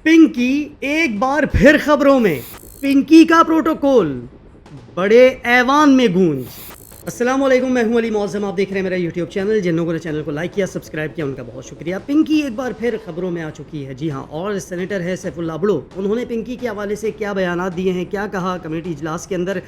पिंकी एक बार फिर खबरों में। पिंकी का प्रोटोकॉल बड़े ऐवान में गूंज। अस्सलाम वालेकुम, मैं हूं अली मौज़म। आप देख रहे हैं मेरा यूट्यूब चैनल। जिन लोगों ने चैनल को लाइक किया, सब्सक्राइब किया, उनका बहुत शुक्रिया। पिंकी एक बार फिर खबरों में आ चुकी है। जी हाँ, और सेनेटर है सैफुल्लाह अबड़ो। उन्होंने पिंकी के हवाले से क्या बयानात दिए हैं, क्या कहा कमेटी इजलास के अंदर,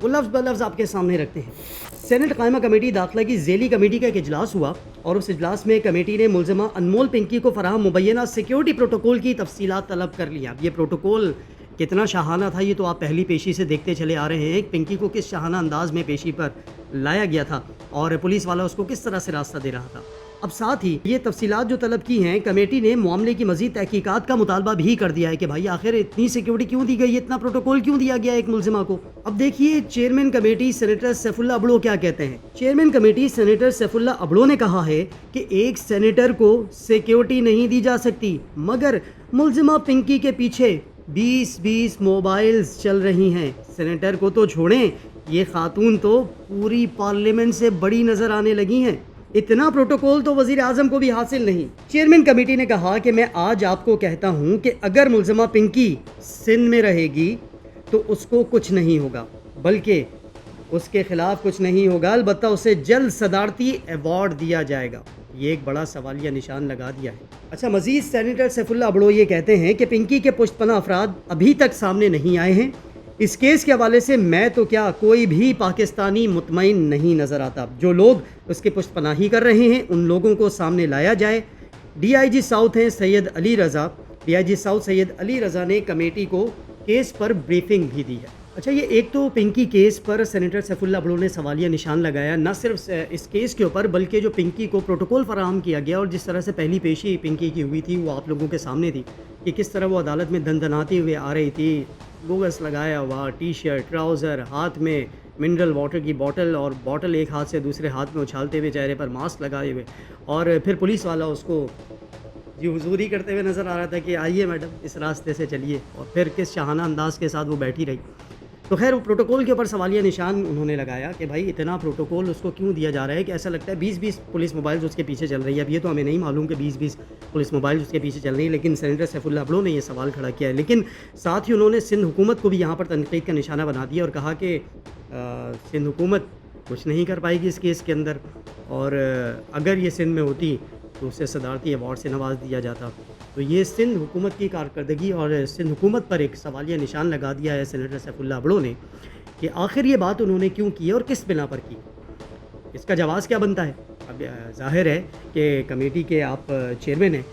वो लफ्ज़ ब लफ्ज़ आपके सामने रखते हैं। सेनेट कायमा कमेटी दाखिला की ज़ेली कमेटी का एक इजलास हुआ और उस इजलास में कमेटी ने मुलज़मा अनमोल पिंकी को फराहम मुबैना सिक्योरिटी प्रोटोकॉल की तफसीलात तलब कर लिया। अब ये प्रोटोकॉल कितना शाहाना था ये तो आप पहली पेशी से देखते चले आ रहे हैं। पिंकी को किस शाहाना अंदाज में पेशी पर लाया गया था और पुलिस वाला उसको किस तरह से रास्ता दे रहा था। अब साथ ही ये तफसीलात जो तलब की हैं, कमेटी ने मामले की मज़ीद तहकीकात का मुतालबा भी कर दिया है कि भाई आखिर इतनी सिक्योरिटी क्यों दी गई, इतना प्रोटोकॉल क्यों दिया गया एक मुलजिमा को। अब देखिए chairman committee senator Saifullah Abro क्या कहते हैं। Chairman committee senator Saifullah Abro ने कहा है कि एक सेनेटर को सिक्योरिटी नहीं दी जा सकती, मगर मुलजिमा पिंकी के पीछे 20-20 मोबाइल्स चल रही हैं। सेनेटर को तो छोड़ें, ये खातून तो पूरी पार्लियामेंट से बड़ी नज़र आने लगी हैं। इतना प्रोटोकॉल तो वज़ीर आज़म को भी हासिल नहीं। चेयरमैन कमेटी ने कहा कि मैं आज आपको कहता हूं कि अगर मुलज़मा पिंकी सिंध में रहेगी तो उसको कुछ नहीं होगा, बल्कि उसके खिलाफ कुछ नहीं होगा, अलबत्ता उसे जल्द सदारती अवार्ड दिया जाएगा। ये एक बड़ा सवालिया निशान लगा दिया है। अच्छा, मज़ीद सेनेटर सैफुल्लाह अबड़ो ये कहते हैं कि पिंकी के पुश्तपना अफराद अभी तक सामने नहीं आए हैं। इस केस के हवाले से मैं तो क्या कोई भी पाकिस्तानी मुतमईन नहीं नज़र आता। जो लोग उसकी पुश्तपनाही कर रहे हैं उन लोगों को सामने लाया जाए। DIG साउथ हैं सैयद अली रज़ा। DIG साउथ सैयद अली रज़ा ने कमेटी को केस पर ब्रीफिंग भी दी है। अच्छा, ये एक तो पिंकी केस पर सेनेटर सैफुल्लाह अबड़ो ने सवालिया निशान लगाया, न सिर्फ इस केस के ऊपर बल्कि जो पिंकी को प्रोटोकॉल फराहम किया गया और जिस तरह से पहली पेशी पिंकी की हुई थी वो आप लोगों के सामने थी कि किस तरह वो अदालत में दनदनाती हुए आ रही थी, गोगस लगाया हुआ, टी-शर्ट, ट्राउज़र, हाथ में मिनरल वाटर की बोतल और बोतल एक हाथ से दूसरे हाथ में उछालते हुए, चेहरे पर मास्क लगाए हुए, और फिर पुलिस वाला उसको जी हुजूरी करते हुए नज़र आ रहा था कि आइए मैडम इस रास्ते से चलिए, और फिर किस शाहाना अंदाज के साथ वो बैठी रही। तो खैर, वो प्रोटोकॉल के ऊपर सवालिया निशान उन्होंने लगाया कि भाई इतना प्रोटोकॉल उसको क्यों दिया जा रहा है कि ऐसा लगता है 20-20 पुलिस मोबाइल्स उसके पीछे चल रही है। अब ये तो हमें नहीं मालूम कि 20-20 पुलिस मोबाइल्स उसके पीछे चल रही है, लेकिन सेनेटर सैफुल्लाह अबड़ो ने ये सवाल खड़ा किया है। लेकिन साथ ही उन्होंने सिंध हुकूमत को भी यहाँ पर तनकीद का निशाना बना दिया और कहा कि सिंध हुकूमत कुछ नहीं कर पाएगी इस केस के अंदर, और अगर ये सिंध में होती तो उसे सदारती अवार्ड से नवाज दिया जाता। तो ये सिंध हुकूमत की कारकर्दगी और सिंध हुकूमत पर एक सवालिया निशान लगा दिया है सेनेटर सैफुल्लाह अबड़ो ने कि आखिर ये बात उन्होंने क्यों की और किस बिना पर की। इसका जवाब क्या बनता है? अब ज़ाहिर है कि कमेटी के आप चेयरमैन हैं,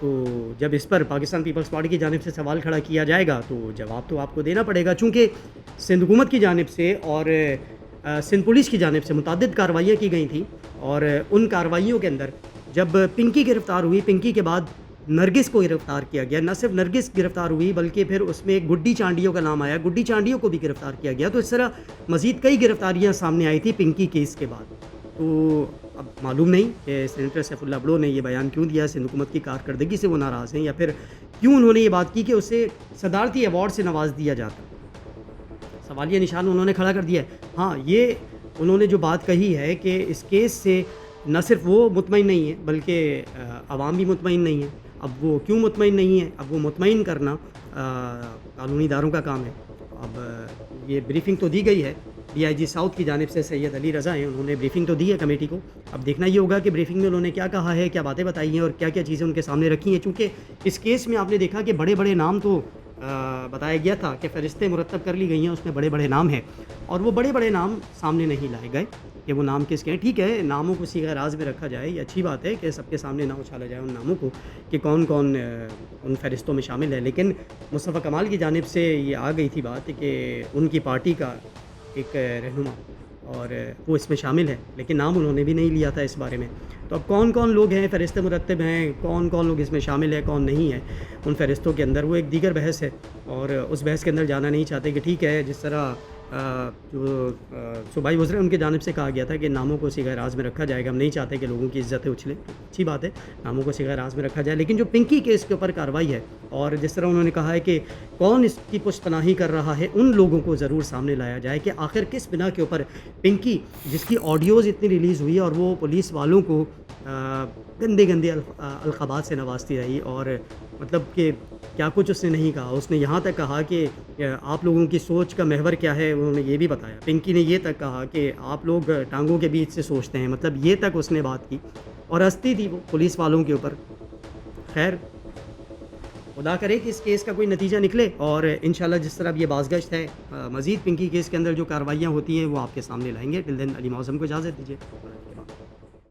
तो जब इस पर पाकिस्तान पीपल्स पार्टी की जानिब से सवाल खड़ा किया जाएगा तो जवाब तो आपको देना पड़ेगा, चूँकि सिंध हुकूमत की जानिब से और सिंध पुलिस की जानिब से मुतअद्दिद कार्रवाइयाँ की गई थी, और उन कार्रवाइयों के अंदर जब पिंकी गिरफ़्तार हुई, पिंकी के बाद नरगिस को गिरफ़्तार किया गया। न सिर्फ नरगिस गिरफ़्तार हुई बल्कि फिर उसमें एक गुड्डी चांडियों का नाम आया, गुड्डी चांडियों को भी गिरफ़्तार किया गया। तो इस तरह मज़ीद कई गिरफ़्तारियाँ सामने आई थी पिंकी केस के बाद। तो अब मालूम नहीं कि सेनेटर सैफुल्लाह अबड़ो ने ये बयान क्यों दिया, सिंध हुकूमत की कारकर्दगी से वो नाराज़ हैं या फिर क्यों उन्होंने ये बात की कि उसे सदारती अवार्ड से नवाज दिया जाता। सवालिया निशान उन्होंने खड़ा कर दिया है। हाँ, ये उन्होंने जो बात कही है कि इस केस से न सिर्फ वो मुतमईन नहीं है बल्कि अवाम भी मुतमईन नहीं है। अब वो क्यों मुतमईन नहीं है? अब वो मुतमईन करना कानूनी इदारों का काम है। अब ये ब्रीफिंग तो दी गई है DIG साउथ की जानिब से, सैयद अली रज़ा हैं, उन्होंने ब्रीफिंग तो दी है कमेटी को। अब देखना ये होगा कि ब्रीफिंग में उन्होंने क्या कहा है, क्या बातें बताई हैं और क्या क्या चीज़ें उनके सामने रखी हैं। चूँकि इस केस में आपने देखा कि बड़े बड़े नाम तो बताया गया था कि फ़रिश्तें मुरतब कर ली गई हैं, उसमें बड़े बड़े नाम हैं, और वो बड़े बड़े नाम सामने नहीं लाए गए कि वो नाम किसके हैं। ठीक है, नामों को सीगा राज में रखा जाए, ये अच्छी बात है कि सबके सामने ना उछाला जाए उन नामों को कि कौन कौन उन फ़रिश्तों में शामिल है। लेकिन मुस्तफ़ा कमाल की जानिब से ये आ गई थी बात कि उनकी पार्टी का एक रहनुमा और वो इसमें शामिल है, लेकिन नाम उन्होंने भी नहीं लिया था इस बारे में। तो अब कौन कौन लोग हैं, फ़रिश्ते मुरतब हैं, कौन कौन लोग इसमें शामिल है, कौन नहीं है उन फ़रिश्तों के अंदर, वो एक दीगर बहस है, और उस बहस के अंदर जाना नहीं चाहते। कि ठीक है, जिस तरह जो सूबाई वज़ीर उनकी जानिब से कहा गया था कि नामों को सीगा राज में रखा जाएगा, हम नहीं चाहते कि लोगों की इज़्ज़तें उछलें, अच्छी बात है, नामों को सीगा राज में रखा जाए। लेकिन जो पिंकी केस के ऊपर कार्रवाई है और जिस तरह उन्होंने कहा है कि कौन इसकी पुश्तपनाही कर रहा है, उन लोगों को ज़रूर सामने लाया जाए कि आखिर किस बिना के ऊपर पिंकी, जिसकी ऑडियोज़ इतनी रिलीज़ हुई और वो पुलिस वालों को गंदे गंदे अलक़ाबात से नवाजती रही, और मतलब कि کیا کچھ اس نے نہیں کہا. اس نے یہاں تک کہا کہ آپ لوگوں کی سوچ کا محور کیا ہے، انہوں نے یہ بھی بتایا. پنکی نے یہ تک کہا کہ آپ لوگ ٹانگوں کے بیچ سے سوچتے ہیں، مطلب یہ تک اس نے بات کی اور ہنستی تھی وہ پولیس والوں کے اوپر. خیر خدا کرے کہ اس کیس کا کوئی نتیجہ نکلے، اور انشاءاللہ جس طرح اب یہ بازگشت ہے مزید پنکی کیس کے اندر جو کارروائیاں ہوتی ہیں وہ آپ کے سامنے لائیں گے. ٹل دین علی معظم کو اجازت دیجیے.